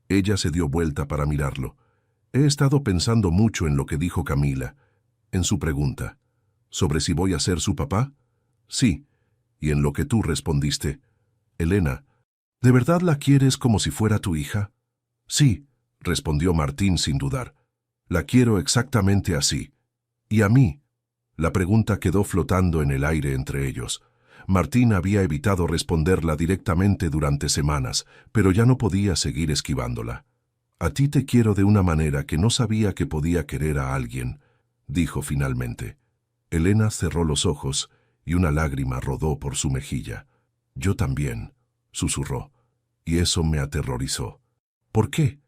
S1: Ella se dio vuelta para mirarlo. «He estado pensando mucho en lo que dijo Camila, en su pregunta. ¿Sobre si voy a ser su papá?» «Sí, y en lo que tú respondiste. Elena, ¿de verdad la quieres como si fuera tu hija?» «Sí», respondió Martín sin dudar. «La quiero exactamente así. ¿Y a mí?» La pregunta quedó flotando en el aire entre ellos. Martín había evitado responderla directamente durante semanas, pero ya no podía seguir esquivándola. «A ti te quiero de una manera que no sabía que podía querer a alguien», dijo finalmente. Elena cerró los ojos y una lágrima rodó por su mejilla. «Yo también», susurró, y eso me aterrorizó. «¿Por qué?»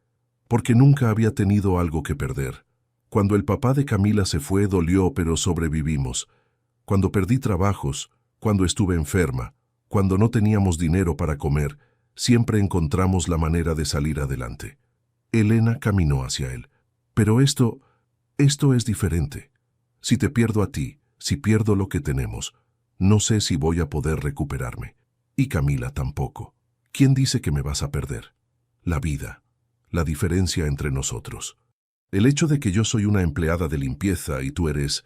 S1: «Porque nunca había tenido algo que perder. Cuando el papá de Camila se fue, dolió, pero sobrevivimos. Cuando perdí trabajos, cuando estuve enferma, cuando no teníamos dinero para comer, siempre encontramos la manera de salir adelante». Elena caminó hacia él. «Pero esto es diferente. Si te pierdo a ti, si pierdo lo que tenemos, no sé si voy a poder recuperarme. Y Camila tampoco. ¿Quién dice que me vas a perder? La vida, la diferencia entre nosotros. El hecho de que yo soy una empleada de limpieza y tú eres...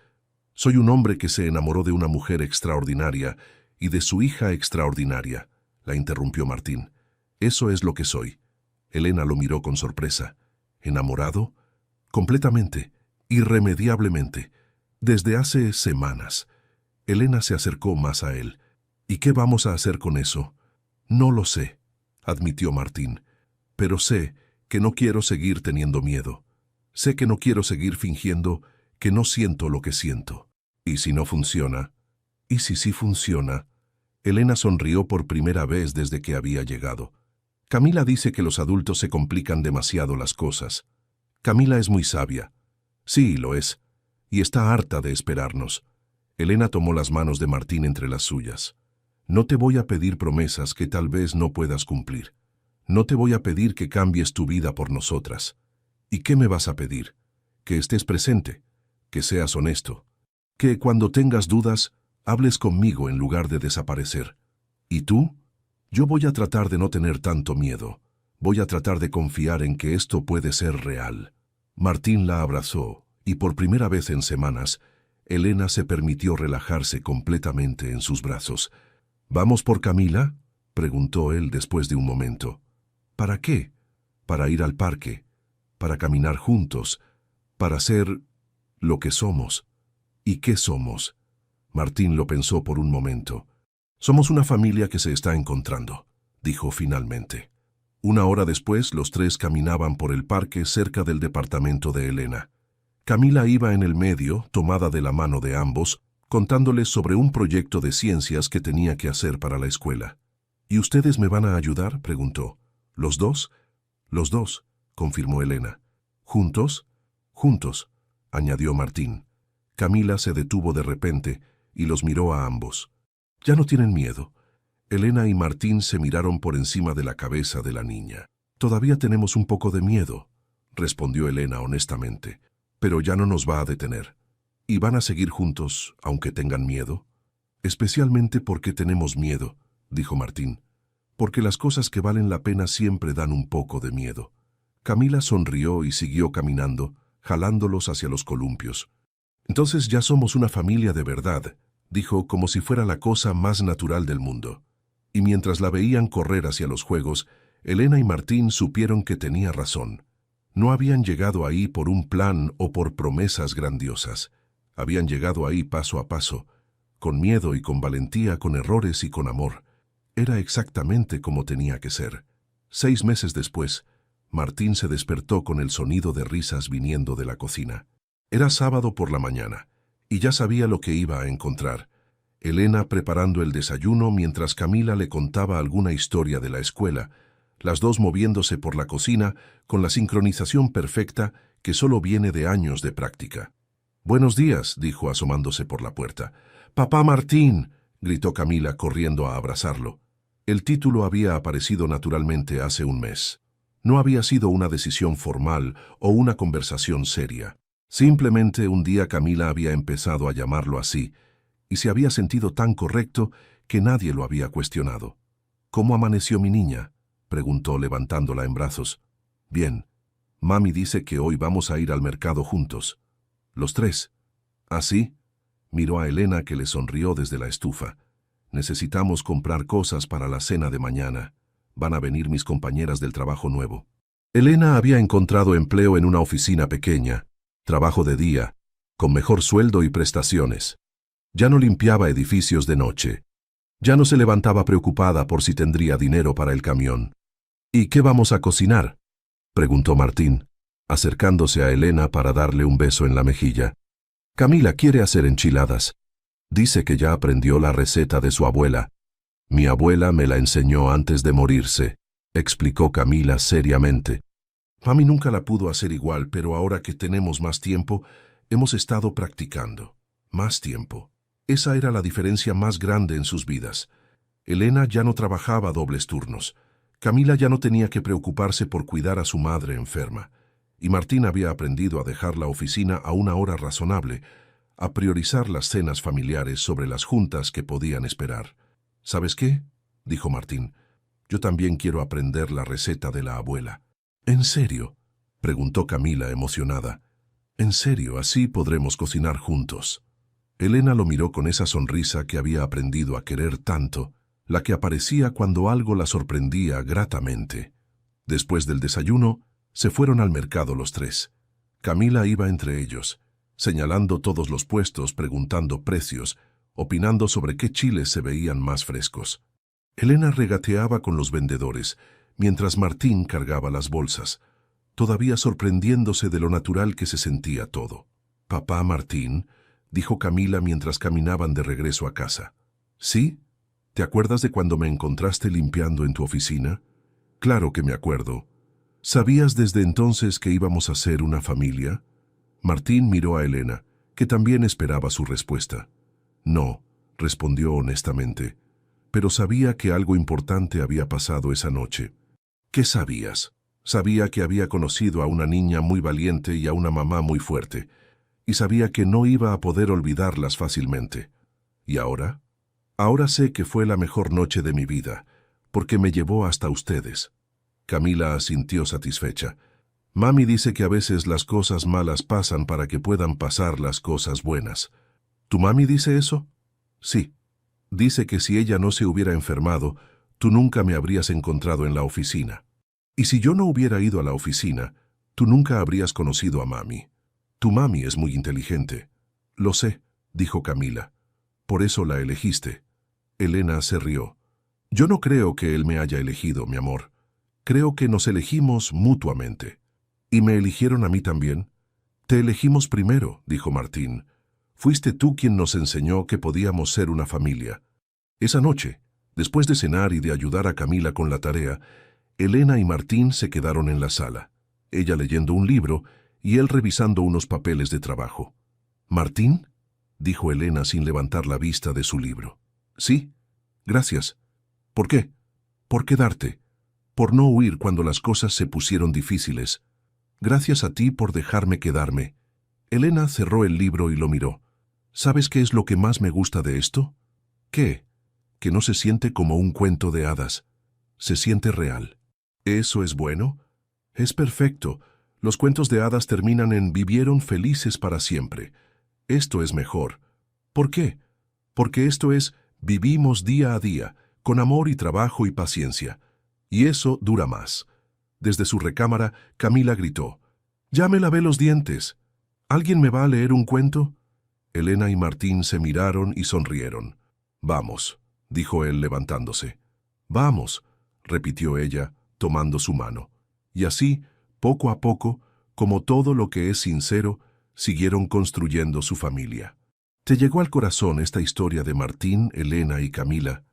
S1: Soy un hombre que se enamoró de una mujer extraordinaria y de su hija extraordinaria», la interrumpió Martín. «Eso es lo que soy». Elena lo miró con sorpresa. «¿Enamorado?» «Completamente, irremediablemente, desde hace semanas». Elena se acercó más a él. «¿Y qué vamos a hacer con eso?» «No lo sé», admitió Martín, «pero sé que no quiero seguir teniendo miedo. Sé que no quiero seguir fingiendo que no siento lo que siento». «¿Y si no funciona?» «¿Y si sí funciona?» Elena sonrió por primera vez desde que había llegado. «Camila dice que los adultos se complican demasiado las cosas. Camila es muy sabia». «Sí, lo es. Y está harta de esperarnos». Elena tomó las manos de Martín entre las suyas. «No te voy a pedir promesas que tal vez no puedas cumplir. No te voy a pedir que cambies tu vida por nosotras. ¿Y qué me vas a pedir? Que estés presente, que seas honesto, que cuando tengas dudas, hables conmigo en lugar de desaparecer. ¿Y tú?» «Yo voy a tratar de no tener tanto miedo. Voy a tratar de confiar en que esto puede ser real». Martín la abrazó, y por primera vez en semanas, Elena se permitió relajarse completamente en sus brazos. «¿Vamos por Camila?», preguntó él después de un momento. «¿Para qué?» «Para ir al parque, para caminar juntos, para ser lo que somos». «¿Y qué somos?». Martín lo pensó por un momento. «Somos una familia que se está encontrando», dijo finalmente. Una hora después, los tres caminaban por el parque cerca del departamento de Elena. Camila iba en el medio, tomada de la mano de ambos, contándoles sobre un proyecto de ciencias que tenía que hacer para la escuela. «¿Y ustedes me van a ayudar?», preguntó. «¿Los dos?». «Los dos», confirmó Elena. «¿Juntos?». «Juntos», añadió Martín. Camila se detuvo de repente y los miró a ambos. «¿Ya no tienen miedo?». Elena y Martín se miraron por encima de la cabeza de la niña. «Todavía tenemos un poco de miedo», respondió Elena honestamente, «pero ya no nos va a detener». «¿Y van a seguir juntos, aunque tengan miedo?». «Especialmente porque tenemos miedo», dijo Martín, «porque las cosas que valen la pena siempre dan un poco de miedo». Camila sonrió y siguió caminando, jalándolos hacia los columpios. «Entonces ya somos una familia de verdad», dijo como si fuera la cosa más natural del mundo. Y mientras la veían correr hacia los juegos, Elena y Martín supieron que tenía razón. No habían llegado ahí por un plan o por promesas grandiosas. Habían llegado ahí paso a paso, con miedo y con valentía, con errores y con amor. Era exactamente como tenía que ser. 6 meses después, Martín se despertó con el sonido de risas viniendo de la cocina. Era sábado por la mañana, y ya sabía lo que iba a encontrar. Elena preparando el desayuno mientras Camila le contaba alguna historia de la escuela, las dos moviéndose por la cocina con la sincronización perfecta que solo viene de años de práctica. «Buenos días», dijo asomándose por la puerta. «Papá Martín», gritó Camila corriendo a abrazarlo. El título había aparecido naturalmente hace un mes. No había sido una decisión formal o una conversación seria. Simplemente un día Camila había empezado a llamarlo así, y se había sentido tan correcto que nadie lo había cuestionado. «¿Cómo amaneció mi niña?», preguntó levantándola en brazos. «Bien. Mami dice que hoy vamos a ir al mercado juntos. Los tres». «¿Ah, sí?», miró a Elena, que le sonrió desde la estufa. «Necesitamos comprar cosas para la cena de mañana. Van a venir mis compañeras del trabajo nuevo». Elena había encontrado empleo en una oficina pequeña, trabajo de día, con mejor sueldo y prestaciones. Ya no limpiaba edificios de noche. Ya no se levantaba preocupada por si tendría dinero para el camión. «¿Y qué vamos a cocinar?», preguntó Martín, acercándose a Elena para darle un beso en la mejilla. «Camila quiere hacer enchiladas. Dice que ya aprendió la receta de su abuela. Mi abuela me la enseñó antes de morirse», explicó Camila seriamente. «Mami nunca la pudo hacer igual, pero ahora que tenemos más tiempo, hemos estado practicando. Más tiempo». Esa era la diferencia más grande en sus vidas. Elena ya no trabajaba dobles turnos. Camila ya no tenía que preocuparse por cuidar a su madre enferma. Y Martín había aprendido a dejar la oficina a una hora razonable, a priorizar las cenas familiares sobre las juntas que podían esperar. «¿Sabes qué?», dijo Martín. «Yo también quiero aprender la receta de la abuela». «¿En serio?», preguntó Camila emocionada. «¿En serio? Así podremos cocinar juntos». Elena lo miró con esa sonrisa que había aprendido a querer tanto, la que aparecía cuando algo la sorprendía gratamente. Después del desayuno, se fueron al mercado los tres. Camila iba entre ellos, señalando todos los puestos, preguntando precios, opinando sobre qué chiles se veían más frescos. Elena regateaba con los vendedores, mientras Martín cargaba las bolsas, todavía sorprendiéndose de lo natural que se sentía todo. «Papá Martín», dijo Camila mientras caminaban de regreso a casa. «¿Sí? ¿Te acuerdas de cuando me encontraste limpiando en tu oficina?». «Claro que me acuerdo. ¿Sabías desde entonces que íbamos a ser una familia?». Martín miró a Elena, que también esperaba su respuesta. «No», respondió honestamente, «pero sabía que algo importante había pasado esa noche». «¿Qué sabías?». «Sabía que había conocido a una niña muy valiente y a una mamá muy fuerte, y sabía que no iba a poder olvidarlas fácilmente. ¿Y ahora? Ahora sé que fue la mejor noche de mi vida, porque me llevó hasta ustedes». Camila asintió satisfecha. «Mami dice que a veces las cosas malas pasan para que puedan pasar las cosas buenas». «¿Tu mami dice eso?». «Sí. Dice que si ella no se hubiera enfermado, tú nunca me habrías encontrado en la oficina. Y si yo no hubiera ido a la oficina, tú nunca habrías conocido a mami. Tu mami es muy inteligente». «Lo sé», dijo Camila. «Por eso la elegiste». Elena se rió. «Yo no creo que él me haya elegido, mi amor. Creo que nos elegimos mutuamente». «¿Y me eligieron a mí también?». «Te elegimos primero», dijo Martín. «Fuiste tú quien nos enseñó que podíamos ser una familia». Esa noche, después de cenar y de ayudar a Camila con la tarea, Elena y Martín se quedaron en la sala, ella leyendo un libro y él revisando unos papeles de trabajo. «¿Martín?», dijo Elena sin levantar la vista de su libro. «Sí, gracias». «¿Por qué?». «Por quedarte. Por no huir cuando las cosas se pusieron difíciles. Gracias a ti por dejarme quedarme». Elena cerró el libro y lo miró. «¿Sabes qué es lo que más me gusta de esto?». «¿Qué?». «Que no se siente como un cuento de hadas. Se siente real». «¿Eso es bueno?». «Es perfecto. Los cuentos de hadas terminan en vivieron felices para siempre. Esto es mejor». «¿Por qué?». «Porque esto es vivimos día a día, con amor y trabajo y paciencia. Y eso dura más». Desde su recámara, Camila gritó: «Ya me lavé los dientes. ¿Alguien me va a leer un cuento?». Elena y Martín se miraron y sonrieron. «Vamos», dijo él levantándose. «Vamos», repitió ella, tomando su mano. Y así, poco a poco, como todo lo que es sincero, siguieron construyendo su familia. ¿Te llegó al corazón esta historia de Martín, Elena y Camila?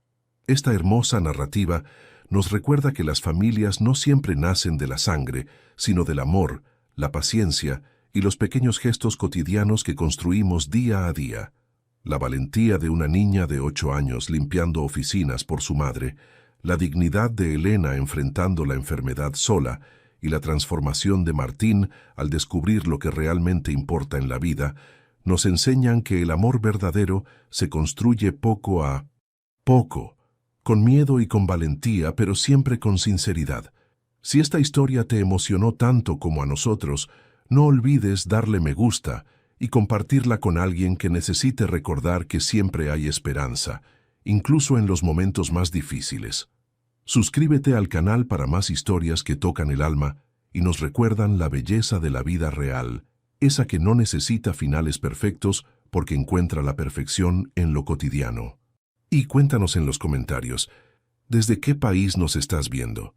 S1: Esta hermosa narrativa nos recuerda que las familias no siempre nacen de la sangre, sino del amor, la paciencia y los pequeños gestos cotidianos que construimos día a día. La valentía de una niña de 8 años limpiando oficinas por su madre, la dignidad de Elena enfrentando la enfermedad sola y la transformación de Martín al descubrir lo que realmente importa en la vida, nos enseñan que el amor verdadero se construye poco a poco, con miedo y con valentía, pero siempre con sinceridad. Si esta historia te emocionó tanto como a nosotros, no olvides darle me gusta y compartirla con alguien que necesite recordar que siempre hay esperanza, incluso en los momentos más difíciles. Suscríbete al canal para más historias que tocan el alma y nos recuerdan la belleza de la vida real, esa que no necesita finales perfectos porque encuentra la perfección en lo cotidiano. Y cuéntanos en los comentarios, ¿desde qué país nos estás viendo?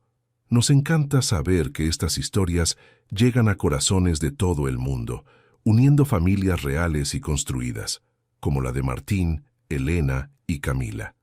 S1: Nos encanta saber que estas historias llegan a corazones de todo el mundo, uniendo familias reales y construidas, como la de Martín, Elena y Camila.